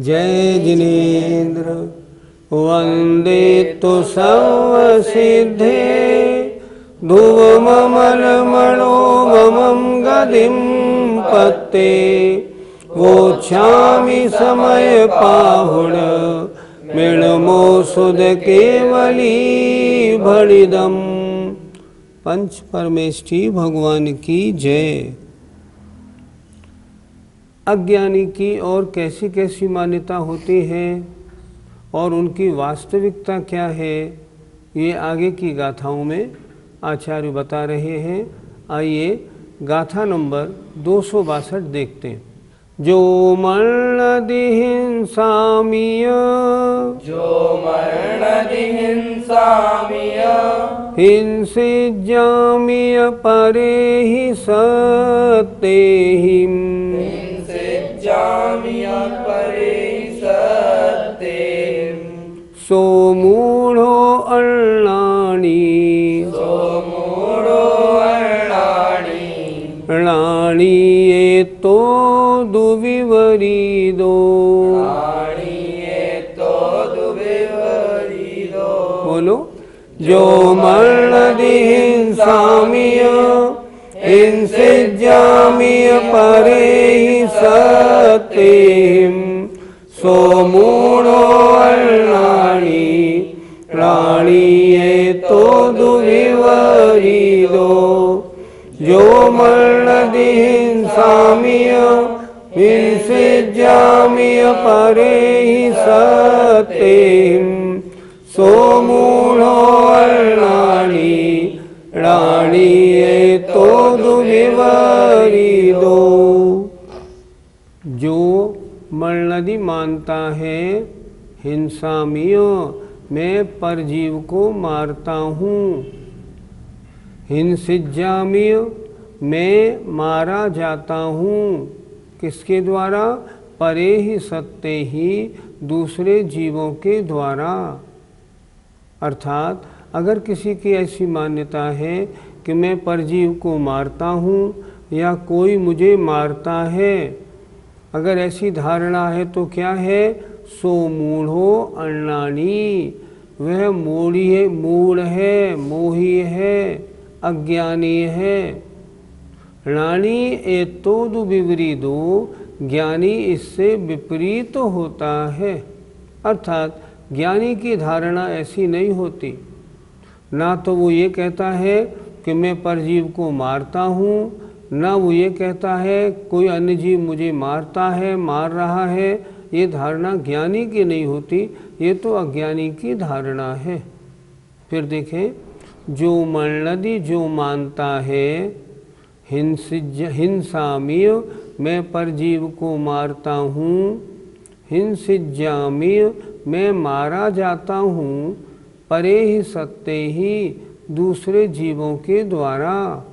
जय जिनेन्द्र वन्दे तु सर्वसिद्धे ध्रुवममलमणोममं गतिं पत्ते वोच्छामि समयपाहुण मृणमोऽसुध केवली भणिदम्। पंच परमेष्ठी भगवान की जय। अज्ञानी की और कैसी कैसी मान्यता होती है और उनकी वास्तविकता क्या है, ये आगे की गाथाओं में आचार्य बता रहे हैं। आइए गाथा नंबर 262 देखते हैं। जो मरण दिहिंसामिय हिंसिज्यामिय परे हि सत्तेहिं सो मूढ़ो अर्णाणि अर्णाणि ये तो दुविवरीदो। बोलो। जो मरण दिहिंसामिय हिंसिज्यामिय परे हि सत्तेहिं सो मूढ़ो अर्णाणि अर्णाणि ये तो दुविवरीदो। जो मरण दिहिंसामिय हिंसिज्यामिय परे हि सत्तेहिं सो मूढ़ो अर्णाणि अर्णाणि ये तो दुविवरीदो। जो मरणदि मानता है हिंसामिय मैं परजीव को मारता हूँ, हिंसिज्यामिय मैं मारा जाता हूँ। किसके द्वारा? परे ही सत्ते ही दूसरे जीवों के द्वारा। अर्थात अगर किसी की ऐसी मान्यता है कि मैं परजीव को मारता हूँ या कोई मुझे मारता है, अगर ऐसी धारणा है तो क्या है? सो मूढ़ो अर्णाणि, वह मूढ़ है, मोही है, अज्ञानी है। अर्णाणि एतोदु विपरीतो, ज्ञानी इससे विपरीत होता है। अर्थात ज्ञानी की धारणा ऐसी नहीं होती। ना तो वो ये कहता है कि मैं परजीव को मारता हूँ, ना वो ये कहता है कोई अन्य जीव मुझे मारता है, मार रहा है। ये धारणा ज्ञानी की नहीं होती, ये तो अज्ञानी की धारणा है। फिर देखें, जो मरणदि जो मानता है हिंसामिय मैं परजीव को मारता हूँ, हिंसिज्यामिय मैं मारा जाता हूँ, परे ही सत्ते ही दूसरे जीवों के द्वारा।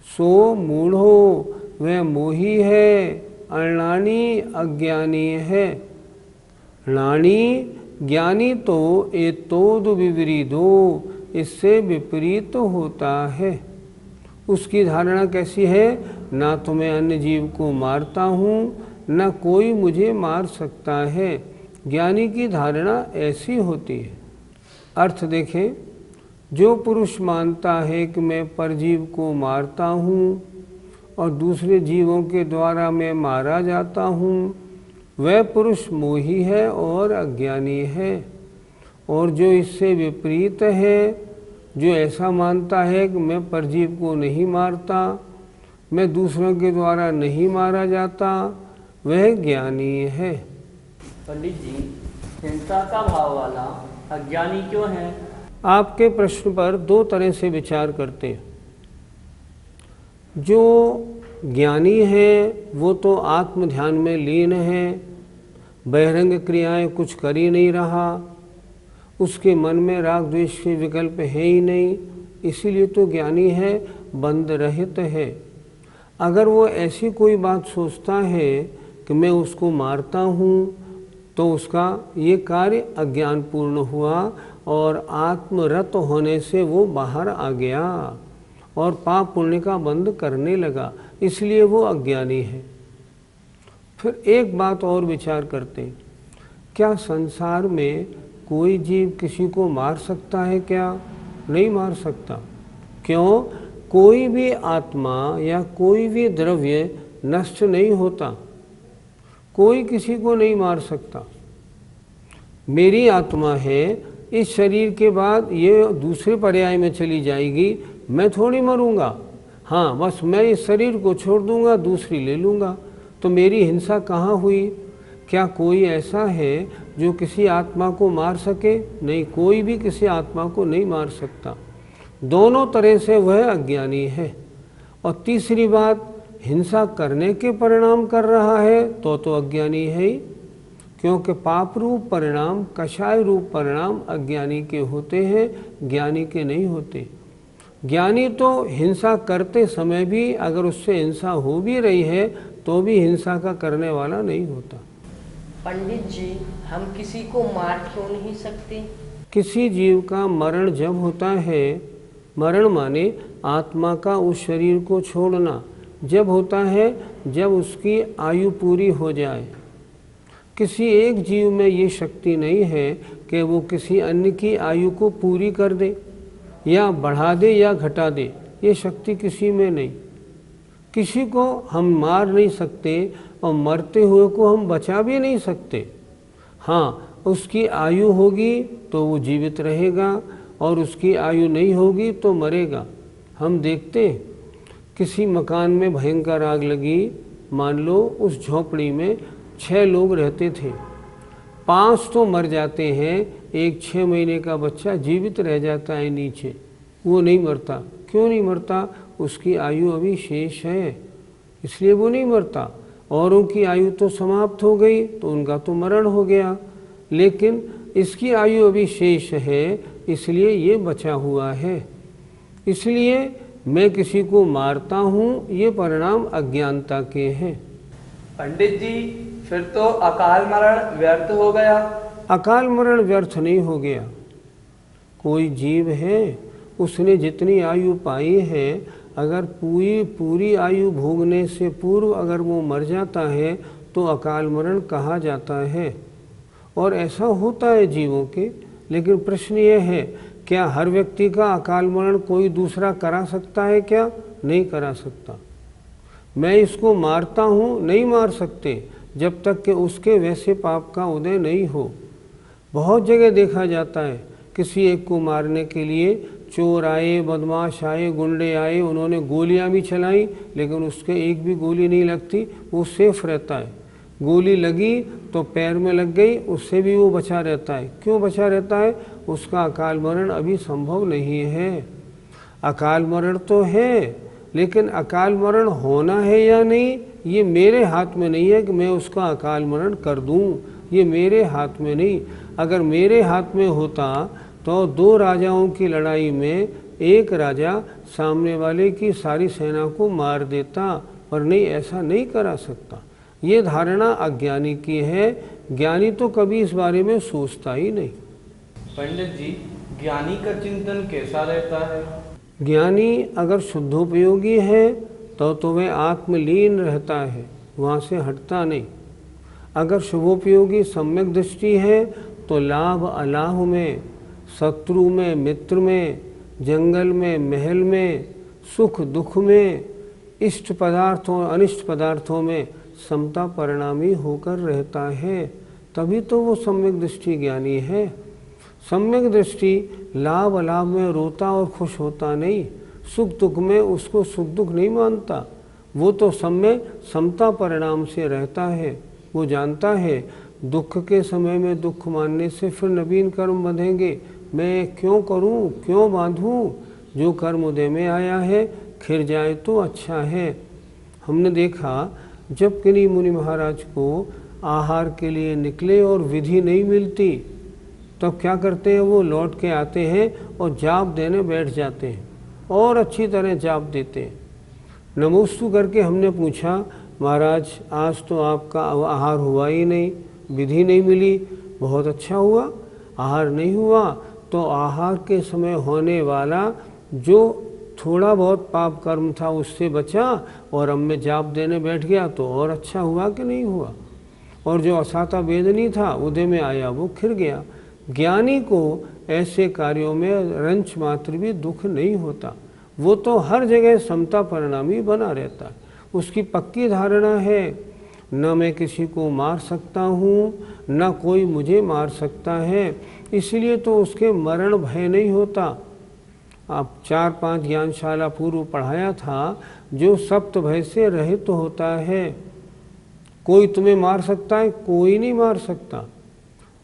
सो मूढ़ो वह मोही है, अर्णाणि अज्ञानी है। अर्णाणि ज्ञानी तो एतोदु विपरीतो, इससे विपरीत होता है। उसकी धारणा कैसी है? ना तो मैं अन्य जीव को मारता हूँ, ना कोई मुझे मार सकता है। ज्ञानी की धारणा ऐसी होती है। अर्थ देखें, जो पुरुष मानता है कि मैं परजीव को मारता हूँ और दूसरे जीवों के द्वारा मैं मारा जाता हूँ, वह पुरुष मोही है और अज्ञानी है। और जो इससे विपरीत है, जो ऐसा मानता है कि मैं परजीव को नहीं मारता, मैं दूसरों के द्वारा नहीं मारा जाता, वह ज्ञानी है। पंडित जी, हिंसा का भाव वाला अज्ञानी क्यों है? आपके प्रश्न पर दो तरह से विचार करते हैं। जो ज्ञानी है वो तो आत्म ध्यान में लीन है, बहिरंग क्रियाएं कुछ कर ही नहीं रहा, उसके मन में राग द्वेष के विकल्प है ही नहीं, इसीलिए तो ज्ञानी है, बंध रहित है। अगर वो ऐसी कोई बात सोचता है कि मैं उसको मारता हूँ, तो उसका ये कार्य अज्ञानपूर्ण हुआ और आत्मरत होने से वो बाहर आ गया और पाप पुण्य का बंध करने लगा, इसलिए वो अज्ञानी है। फिर एक बात और विचार करते हैं, क्या संसार में कोई जीव किसी को मार सकता है क्या? नहीं मार सकता। क्यों? कोई भी आत्मा या कोई भी द्रव्य नष्ट नहीं होता, कोई किसी को नहीं मार सकता। मेरी आत्मा है, इस शरीर के बाद ये दूसरे पर्याय में चली जाएगी, मैं थोड़ी मरूंगा। हाँ, बस मैं इस शरीर को छोड़ दूंगा, दूसरी ले लूँगा। तो मेरी हिंसा कहाँ हुई? क्या कोई ऐसा है जो किसी आत्मा को मार सके? नहीं, कोई भी किसी आत्मा को नहीं मार सकता। दोनों तरह से वह अज्ञानी है। और तीसरी बात, हिंसा करने के परिणाम कर रहा है तो अज्ञानी है ही, क्योंकि पाप रूप परिणाम, कषाय रूप परिणाम अज्ञानी के होते हैं, ज्ञानी के नहीं होते। ज्ञानी तो हिंसा करते समय भी अगर उससे हिंसा हो भी रही है तो भी हिंसा का करने वाला नहीं होता। पंडित जी, हम किसी को मार क्यों नहीं सकते? किसी जीव का मरण जब होता है, मरण माने आत्मा का उस शरीर को छोड़ना, जब होता है जब उसकी आयु पूरी हो जाए। किसी एक जीव में ये शक्ति नहीं है कि वो किसी अन्य की आयु को पूरी कर दे या बढ़ा दे या घटा दे, ये शक्ति किसी में नहीं। किसी को हम मार नहीं सकते और मरते हुए को हम बचा भी नहीं सकते। हाँ, उसकी आयु होगी तो वो जीवित रहेगा और उसकी आयु नहीं होगी तो मरेगा। हम देखते हैं किसी मकान में भयंकर आग लगी, मान लो उस झोपड़ी में 6 लोग रहते थे, 5 तो मर जाते हैं, एक 6 महीने का बच्चा जीवित रह जाता है नीचे, वो नहीं मरता। क्यों नहीं मरता? उसकी आयु अभी शेष है, इसलिए वो नहीं मरता। औरों की आयु तो समाप्त हो गई तो उनका तो मरण हो गया, लेकिन इसकी आयु अभी शेष है, इसलिए ये बचा हुआ है। इसलिए मैं किसी को मारता हूँ, ये परिणाम अज्ञानता के हैं। पंडित जी, फिर तो अकाल मरण व्यर्थ हो गया। अकाल मरण व्यर्थ नहीं हो गया। कोई जीव है, उसने जितनी आयु पाई है, अगर पूरी आयु भोगने से पूर्व अगर वो मर जाता है तो अकाल मरण कहा जाता है। और ऐसा होता है जीवों के। लेकिन प्रश्न ये है, क्या हर व्यक्ति का अकाल मरण कोई दूसरा करा सकता है क्या? नहीं करा सकता। मैं इसको मारता हूँ, नहीं मार सकते जब तक कि उसके वैसे पाप का उदय नहीं हो। बहुत जगह देखा जाता है, किसी एक को मारने के लिए चोर आए, बदमाश आए, गुंडे आए, उन्होंने गोलियां भी चलाई, लेकिन उसके एक भी गोली नहीं लगती, वो सेफ रहता है। गोली लगी तो पैर में लग गई, उससे भी वो बचा रहता है। क्यों बचा रहता है? उसका अकाल मरण अभी संभव नहीं है। अकाल मरण तो है, लेकिन अकाल मरण होना है या नहीं, ये मेरे हाथ में नहीं है कि मैं उसका अकाल मरण कर दूं। ये मेरे हाथ में नहीं। अगर मेरे हाथ में होता तो 2 राजाओं की लड़ाई में एक राजा सामने वाले की सारी सेना को मार देता, पर नहीं, ऐसा नहीं करा सकता। ये धारणा अज्ञानी की है। ज्ञानी तो कभी इस बारे में सोचता ही नहीं। पंडित जी, ज्ञानी का चिंतन कैसा रहता है? ज्ञानी अगर शुद्धोपयोगी है तो वह आत्मलीन रहता है, वहाँ से हटता नहीं। अगर शुभोपयोगी सम्यक दृष्टि है तो लाभ अलाभ में, शत्रु में, मित्र में, जंगल में, महल में, सुख दुख में, इष्ट पदार्थों अनिष्ट पदार्थों में समता परिणामी होकर रहता है। तभी तो वो सम्यक दृष्टि ज्ञानी है। सम्यक दृष्टि लाभ अलाभ में रोता और खुश होता नहीं, सुख दुख में उसको सुख दुख नहीं मानता। वो तो समय समता परिणाम से रहता है। वो जानता है दुख के समय में दुख मानने से फिर नवीन कर्म बंधेंगे। मैं क्यों करूं, क्यों बांधूं? जो कर्म उदय में आया है खिर जाए तो अच्छा है। हमने देखा जब किन्हीं मुनि महाराज को आहार के लिए निकले और विधि नहीं मिलती, तब क्या करते हैं? वो लौट के आते हैं और जाप देने बैठ जाते हैं और अच्छी तरह जाप देते हैं। नमोस्तु करके हमने पूछा, महाराज आज तो आपका आहार हुआ ही नहीं, विधि नहीं मिली। बहुत अच्छा हुआ, आहार नहीं हुआ तो आहार के समय होने वाला जो थोड़ा बहुत पाप कर्म था उससे बचा और अब मैं जाप देने बैठ गया तो और अच्छा हुआ कि नहीं हुआ। और जो असाता वेदनी था उदय में आया वो खिर गया। ज्ञानी को ऐसे कार्यों में रंच मात्र भी दुख नहीं होता, वो तो हर जगह समता परिणामी बना रहता है। उसकी पक्की धारणा है न मैं किसी को मार सकता हूँ न कोई मुझे मार सकता है, इसलिए तो उसके मरण भय नहीं होता। आप 4-5 ज्ञानशाला पूर्व पढ़ाया था, जो सप्त भय से रहित तो होता है। कोई तुम्हें मार सकता है? कोई नहीं मार सकता।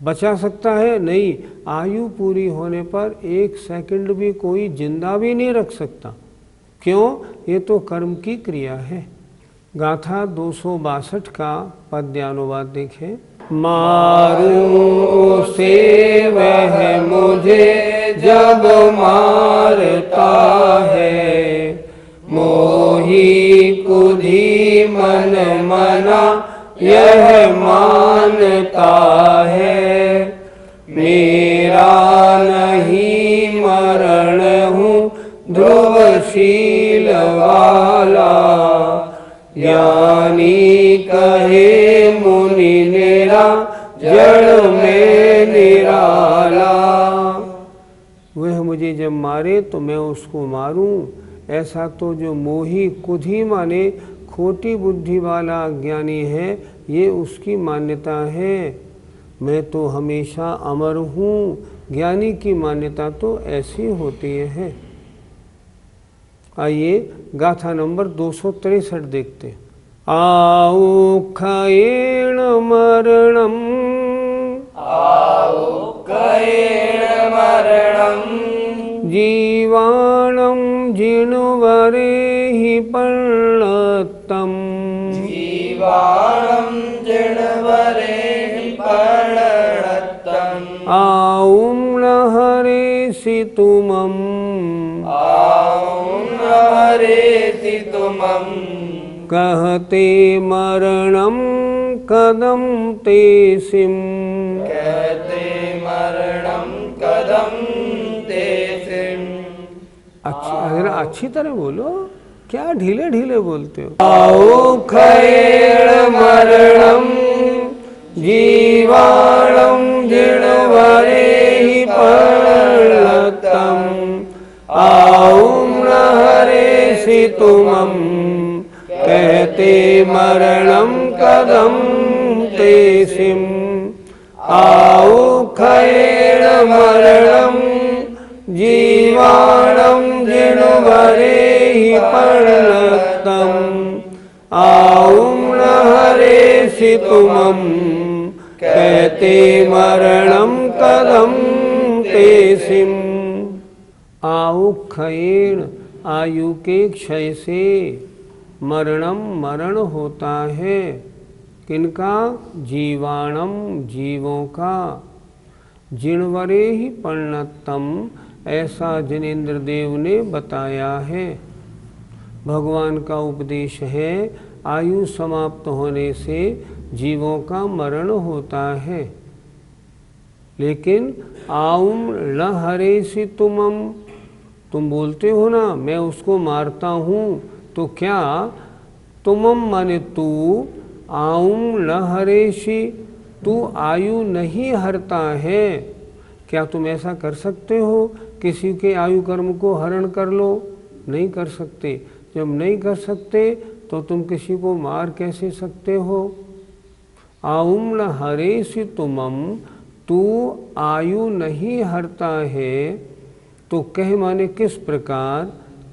बचा सकता है? नहीं। आयु पूरी होने पर 1 सेकंड भी कोई जिंदा भी नहीं रख सकता। क्यों? ये तो कर्म की क्रिया है। गाथा 262 का पद्यानुवाद देखें। मारूं से वह मुझे जब मारता है, मोही कुधी मन मना यह मानता है। मेरा नहीं मरण हूँ ध्रुवशील वाला, ज्ञानी कहे मुनि नेरा जड़ में निराला। वह मुझे जब मारे तो मैं उसको मारूं, ऐसा तो जो मोही कुधी माने खोटी बुद्धि वाला अज्ञानी है, ये उसकी मान्यता है। मैं तो हमेशा अमर हूँ, ज्ञानी की मान्यता तो ऐसी होती है। आइए गाथा नंबर 263 देखते। आउखयेण मरणम, आउखयेण मरणम, जीवाणं जिनवरेहि पर्णतम्, जीवाणं जिनवरेहि पर्णतम्। आऊं न हरेसि तुमम्, आऊं न हरेसि तुमम्। कहते मरणं कदम ते सिम, कहते मरणं कदम ते सिम। अच्छी तरह बोलो, क्या ढीले ढीले बोलते हो। आउखयेण मरणं, जीवाणं जिनवरेहि पर्णतम्। आऊं न हरेसि तुमम्, कहते मरणं कदम ते सिम। आउखयेण मरणं, जीवाणं जिनवरेहि पर्णतम्। आऊं न हरेसि तुमम्, कहते मरणं कदम ते सिम। आउखयेण आयु के क्षय से, मरणम मरण होता है। किनका? जीवाणम जीवों का। जिनवरे ही पर्णतम ऐसा जिनेन्द्र देव ने बताया है। भगवान का उपदेश है आयु समाप्त होने से जीवों का मरण होता है। लेकिन आऊं न हरेसि तुमम, तुम बोलते हो ना मैं उसको मारता हूँ, तो क्या तुमम माने तू, आऊं न हरेसि तू आयु नहीं हरता है। क्या तुम ऐसा कर सकते हो? किसी के आयु कर्म को हरण कर लो? नहीं कर सकते। जब नहीं कर सकते तो तुम किसी को मार कैसे सकते हो? आऊं न हरेसि तुमम, तू आयु नहीं हरता है। तो कह माने किस प्रकार,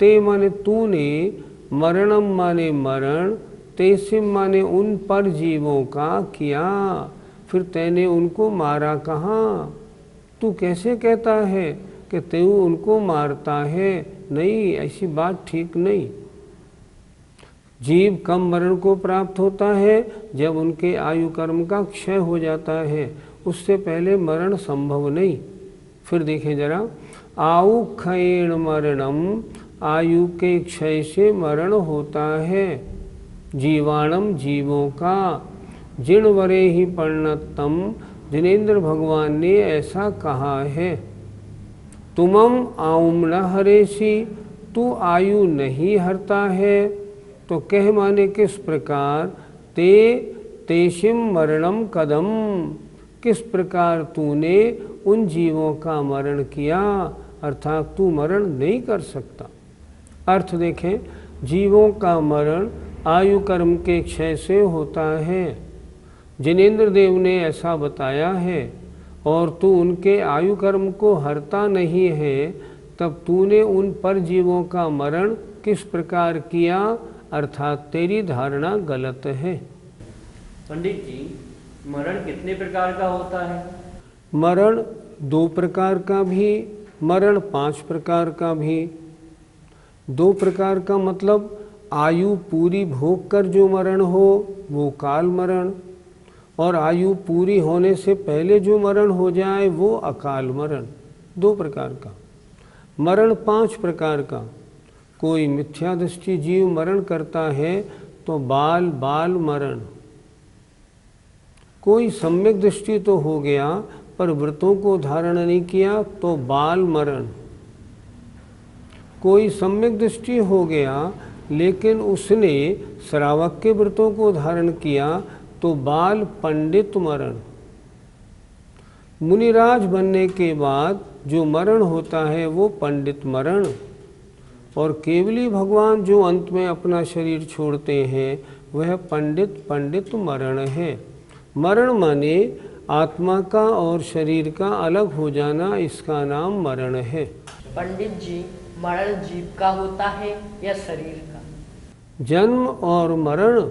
ते माने तूने, मरणम माने मरण, तेसिम माने उन पर जीवों का किया, फिर तैने उनको मारा कहाँ? तू कैसे कहता है कि तू उनको मारता है? नहीं, ऐसी बात ठीक नहीं। जीव कम मरण को प्राप्त होता है जब उनके आयु कर्म का क्षय हो जाता है, उससे पहले मरण संभव नहीं। फिर देखें जरा, आउखयेण मरणम, आयु के क्षय से मरण होता है। जीवाणम जीवों का, जिनवरे ही पर्णतम, जिनेन्द्र भगवान ने ऐसा कहा है। तुमम आऊं न हरेसि, तू आयु नहीं हरता है, तो कह माने किस प्रकार, ते तेषिम मरणम कदम, किस प्रकार तूने उन जीवों का मरण किया, अर्थात तू मरण नहीं कर सकता। अर्थ देखें, जीवों का मरण आयु कर्म के क्षय से होता है। जिनेंद्र देव ने ऐसा बताया है, और तू उनके आयु कर्म को हरता नहीं है, तब तूने उन पर जीवों का मरण किस प्रकार किया, अर्थात तेरी धारणा गलत है। पंडित जी, मरण कितने प्रकार का होता है? मरण 2 प्रकार का भी, मरण 5 प्रकार का भी। 2 प्रकार का मतलब आयु पूरी भोग कर जो मरण हो वो काल मरण, और आयु पूरी होने से पहले जो मरण हो जाए वो अकाल मरण। 2 प्रकार का। मरण 5 प्रकार का। कोई मिथ्या दृष्टि जीव मरण करता है तो बाल बाल मरण। कोई सम्यक दृष्टि तो हो गया पर व्रतों को धारण नहीं किया तो बाल मरण। कोई सम्यक दृष्टि हो गया लेकिन उसने श्रावक के व्रतों को धारण किया तो बाल पंडित मरण। मुनिराज बनने के बाद जो मरण होता है वो पंडित मरण, और केवली भगवान जो अंत में अपना शरीर छोड़ते हैं वह पंडित मरण है। मरण माने आत्मा का और शरीर का अलग हो जाना, इसका नाम मरण है। पंडित जी, मरण जीव का होता है या शरीर का? जन्म और मरण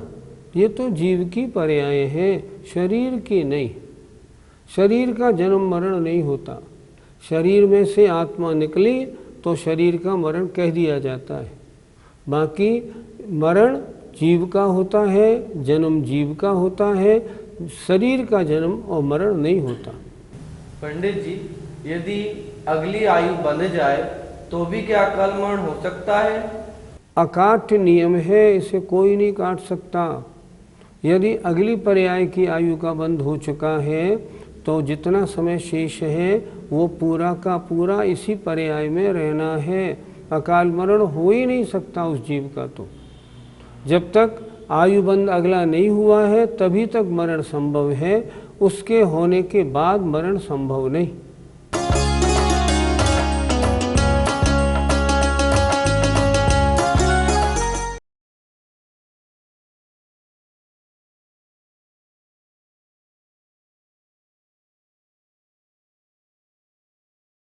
ये तो जीव की पर्याय है, शरीर की नहीं। शरीर का जन्म मरण नहीं होता। शरीर में से आत्मा निकली तो शरीर का मरण कह दिया जाता है। बाकी मरण जीव का होता है, जन्म जीव का होता है, शरीर का जन्म और मरण नहीं होता। पंडित जी, यदि अगली आयु बंध जाए तो भी क्या अकाल मरण हो सकता है? अकाट्य नियम है, इसे कोई नहीं काट सकता। यदि अगली पर्याय की आयु का बंध हो चुका है तो जितना समय शेष है वो पूरा का पूरा इसी पर्याय में रहना है। अकाल मरण हो ही नहीं सकता उस जीव का। तो जब तक आयु बंध अगला नहीं हुआ है तभी तक मरण संभव है, उसके होने के बाद मरण संभव नहीं।